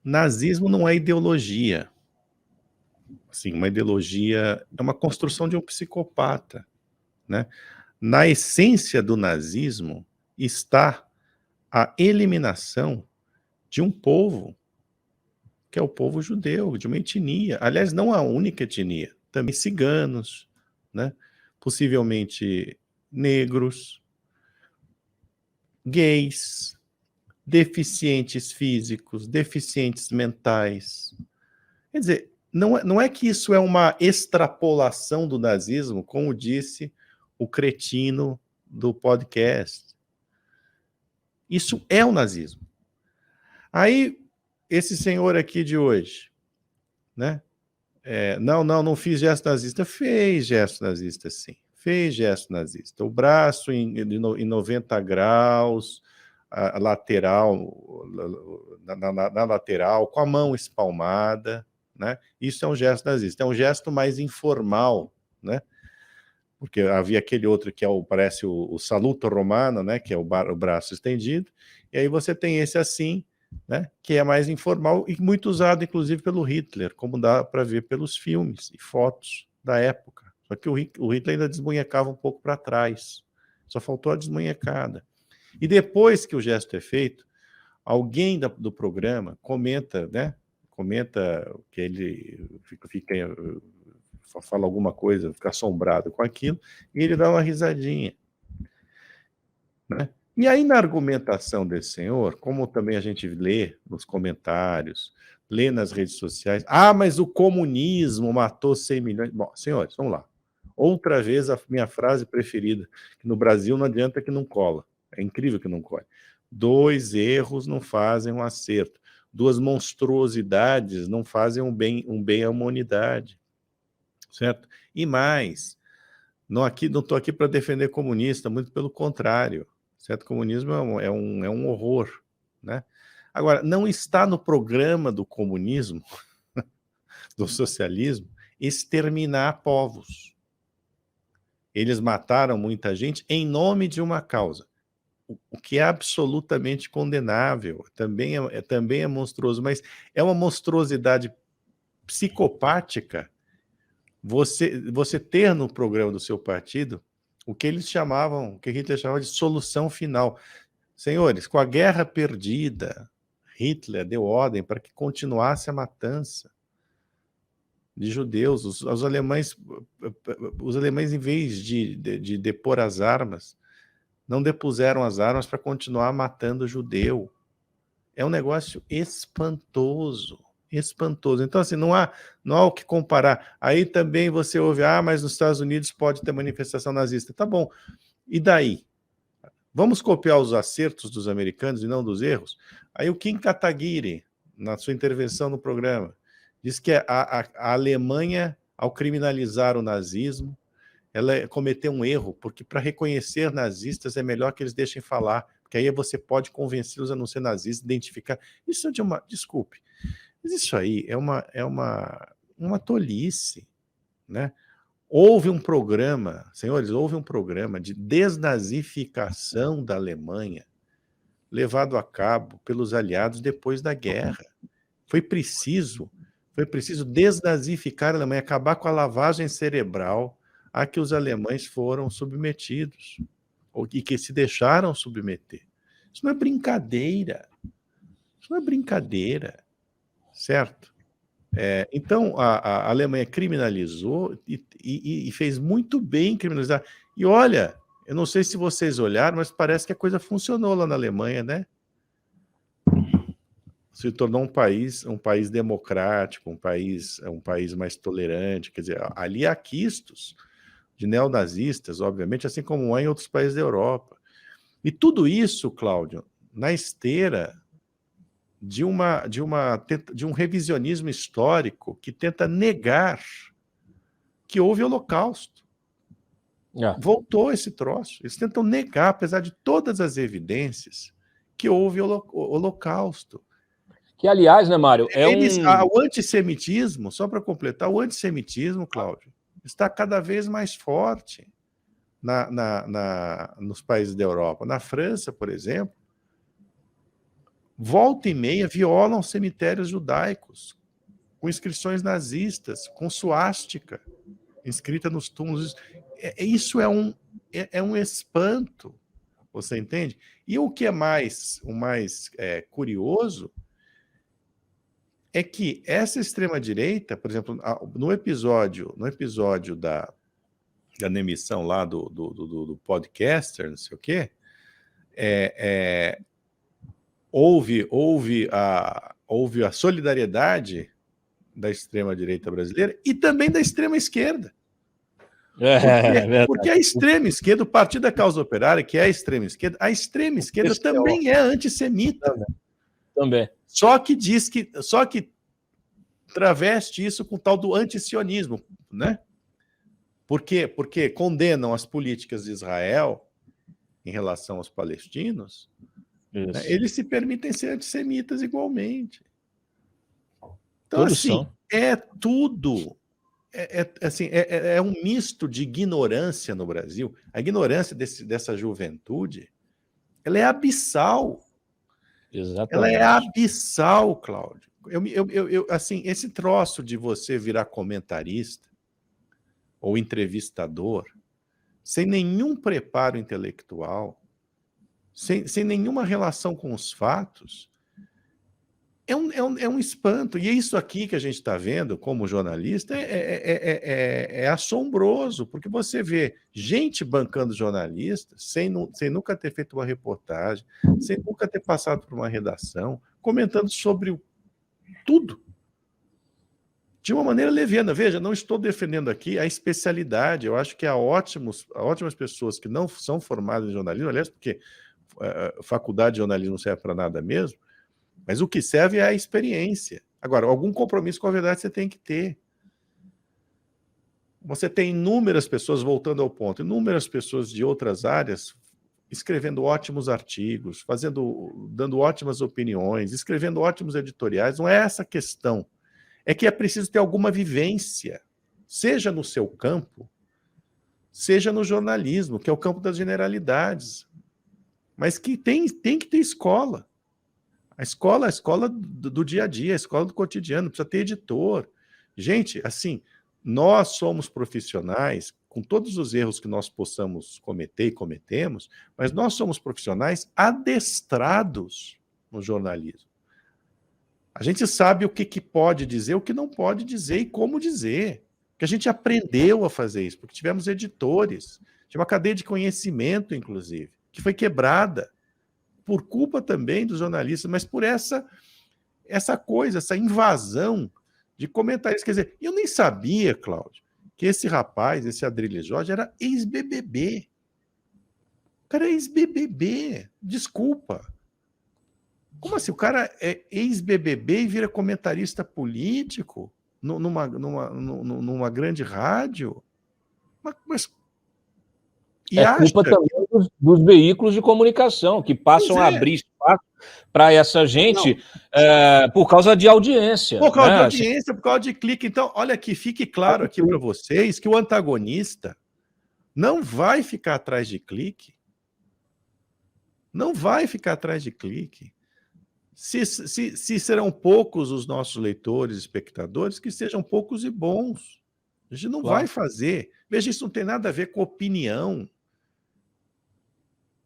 Nazismo não é ideologia. Assim, uma ideologia é uma construção de um psicopata, né? Na essência do nazismo está a eliminação de um povo, que é o povo judeu, de uma etnia. Aliás, não a única etnia, também ciganos, né? Possivelmente negros, gays, deficientes físicos, deficientes mentais. Quer dizer, não é que isso é uma extrapolação do nazismo, como disse o cretino do podcast. Isso é o nazismo. Aí, esse senhor aqui de hoje, né? Não fiz gesto nazista. Fez gesto nazista, sim. Fez gesto nazista. O braço em 90 graus, a lateral, na lateral, com a mão espalmada, né? Isso é um gesto nazista. É um gesto mais informal, né? Porque havia aquele outro que parece o saluto romano, né? Que é o braço estendido. E aí você tem esse assim, né, que é mais informal e muito usado, inclusive, pelo Hitler, como dá para ver pelos filmes e fotos da época. Só que o Hitler ainda desmunhecava um pouco para trás. Só faltou a desmunhecada. E depois que o gesto é feito, alguém do programa comenta, né? Comenta que ele fala alguma coisa, fica assombrado com aquilo, e ele dá uma risadinha, né? E aí, na argumentação desse senhor, como também a gente lê nos comentários, lê nas redes sociais, mas o comunismo matou 100 milhões. Bom, senhores, vamos lá. Outra vez a minha frase preferida, que no Brasil não adianta que não cola. É incrível que não cole. 2 erros não fazem um acerto. 2 monstruosidades não fazem um bem à humanidade. Certo? E mais, não estou aqui para defender comunista, muito pelo contrário. Certo? Comunismo é um horror, né? Agora, não está no programa do comunismo, do socialismo, exterminar povos. Eles mataram muita gente em nome de uma causa, o que é absolutamente condenável, também é monstruoso, mas é uma monstruosidade psicopática você ter no programa do seu partido o que eles chamavam, o que Hitler chamava de solução final. Senhores, com a guerra perdida, Hitler deu ordem para que continuasse a matança de judeus. Os alemães, em vez de depor as armas, não depuseram as armas para continuar matando judeu. É um negócio espantoso. Espantoso. Então, assim, não há o que comparar. Aí também você ouve, mas nos Estados Unidos pode ter manifestação nazista. Tá bom. E daí? Vamos copiar os acertos dos americanos e não dos erros? Aí o Kim Kataguiri, na sua intervenção no programa, diz que a Alemanha, ao criminalizar o nazismo, ela cometeu um erro, porque para reconhecer nazistas é melhor que eles deixem falar, porque aí você pode convencê-los a não ser nazistas, identificar. Isso é de uma... Desculpe, mas isso aí é uma tolice, né? Houve um programa, senhores, de desnazificação da Alemanha levado a cabo pelos aliados depois da guerra. Foi preciso desnazificar a Alemanha, acabar com a lavagem cerebral a que os alemães foram submetidos, e que se deixaram submeter. Isso não é brincadeira. Isso não é brincadeira, certo? Então, a Alemanha criminalizou e fez muito bem em criminalizar. E olha, eu não sei se vocês olharam, mas parece que a coisa funcionou lá na Alemanha, né? Se tornou um país democrático, um país mais tolerante. Quer dizer, ali há quistos de neonazistas, obviamente, assim como há em outros países da Europa. E tudo isso, Cláudio, na esteira de um revisionismo histórico que tenta negar que houve holocausto. Voltou esse troço. Eles tentam negar, apesar de todas as evidências, que houve holocausto. Que, aliás, né, Mário, o antissemitismo, só para completar, o antissemitismo, Cláudio, está cada vez mais forte nos países da Europa. Na França, por exemplo, volta e meia violam cemitérios judaicos, com inscrições nazistas, com suástica inscrita nos túmulos. Isso é um espanto, você entende? E o que é mais curioso é que essa extrema-direita, por exemplo, no episódio da demissão lá do podcaster, não sei o quê, houve a solidariedade da extrema-direita brasileira e também da extrema-esquerda. Porque a extrema-esquerda, o Partido da Causa Operária, que é a extrema-esquerda também é antissemita. Também. Só que traveste isso com o tal do antisionismo, né? Porque condenam as políticas de Israel em relação aos palestinos, né? Eles se permitem ser antissemitas igualmente. Então, Todos assim, são. É um misto de ignorância no Brasil. A ignorância dessa juventude, ela é abissal. Exatamente. Ela é abissal, Cláudio. Assim, esse troço de você virar comentarista ou entrevistador, sem nenhum preparo intelectual, sem nenhuma relação com os fatos, é um espanto. E é isso aqui que a gente está vendo como jornalista é assombroso, porque você vê gente bancando jornalistas sem nunca ter feito uma reportagem, sem nunca ter passado por uma redação, comentando sobre tudo. De uma maneira leviana. Veja, não estou defendendo aqui a especialidade. Eu acho que há ótimas pessoas que não são formadas em jornalismo, aliás, porque a faculdade de jornalismo não serve para nada mesmo, mas o que serve é a experiência. Agora, algum compromisso com a verdade você tem que ter. Você tem inúmeras pessoas, voltando ao ponto, inúmeras pessoas de outras áreas escrevendo ótimos artigos, dando ótimas opiniões, escrevendo ótimos editoriais. Não é essa a questão. É que é preciso ter alguma vivência, seja no seu campo, seja no jornalismo, que é o campo das generalidades. Mas que tem que ter escola. A escola do dia a dia, a escola do cotidiano, precisa ter editor. Gente, assim, nós somos profissionais, com todos os erros que nós possamos cometer e cometemos, mas nós somos profissionais adestrados no jornalismo. A gente sabe o que pode dizer, o que não pode dizer e como dizer. Porque a gente aprendeu a fazer isso, porque tivemos editores, tinha uma cadeia de conhecimento, inclusive, que foi quebrada por culpa também dos jornalistas, mas por essa coisa, essa invasão de comentaristas. Quer dizer, eu nem sabia, Cláudio, que esse rapaz, esse Adrilles Jorge, era ex-BBB. O cara é ex-BBB. Desculpa. Como assim? O cara é ex-BBB e vira comentarista político numa grande rádio? Mas e culpa também dos veículos de comunicação, que passam a abrir espaço para essa gente por causa de audiência. Por causa de audiência, por causa de clique. Então, olha aqui, fique claro aqui para vocês que o antagonista não vai ficar atrás de clique. Não vai ficar atrás de clique. Se serão poucos os nossos leitores, espectadores, que sejam poucos e bons. A gente não vai fazer. Veja, isso não tem nada a ver com opinião.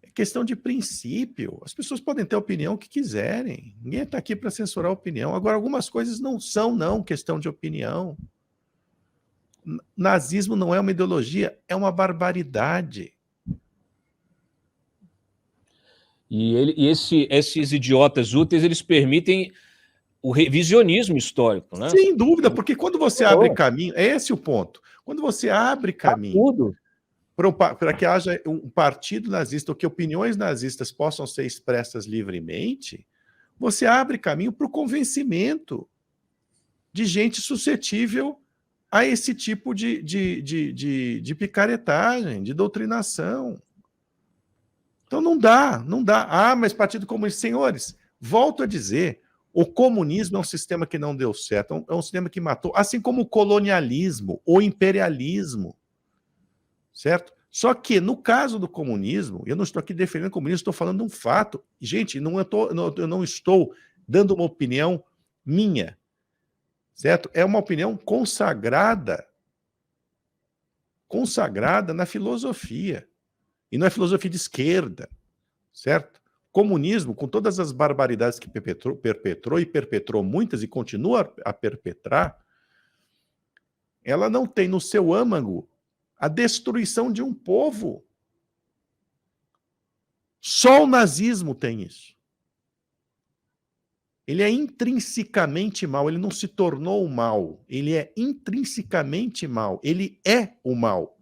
É questão de princípio. As pessoas podem ter a opinião que quiserem. Ninguém está aqui para censurar a opinião. Agora, algumas coisas não são questão de opinião. Nazismo não é uma ideologia, é uma barbaridade. E esses idiotas úteis, eles permitem o revisionismo histórico, né? Sem dúvida, porque quando você abre caminho, é esse o ponto. Quando você abre caminho para que haja um partido nazista ou que opiniões nazistas possam ser expressas livremente, você abre caminho para o convencimento de gente suscetível a esse tipo de picaretagem, de doutrinação. Então não dá. Ah, mas Partido Comunista, senhores, volto a dizer, o comunismo é um sistema que não deu certo, é um sistema que matou, assim como o colonialismo, o imperialismo, certo? Só que, no caso do comunismo, eu não estou aqui defendendo o comunismo, estou falando de um fato. Gente, eu não estou dando uma opinião minha, certo? É uma opinião consagrada na filosofia. E não é filosofia de esquerda, certo? Comunismo, com todas as barbaridades que perpetrou e perpetrou muitas e continua a perpetrar, ela não tem no seu âmago a destruição de um povo. Só o nazismo tem isso. Ele é intrinsecamente mal, ele não se tornou o mal, ele é intrinsecamente mal, ele é o mal.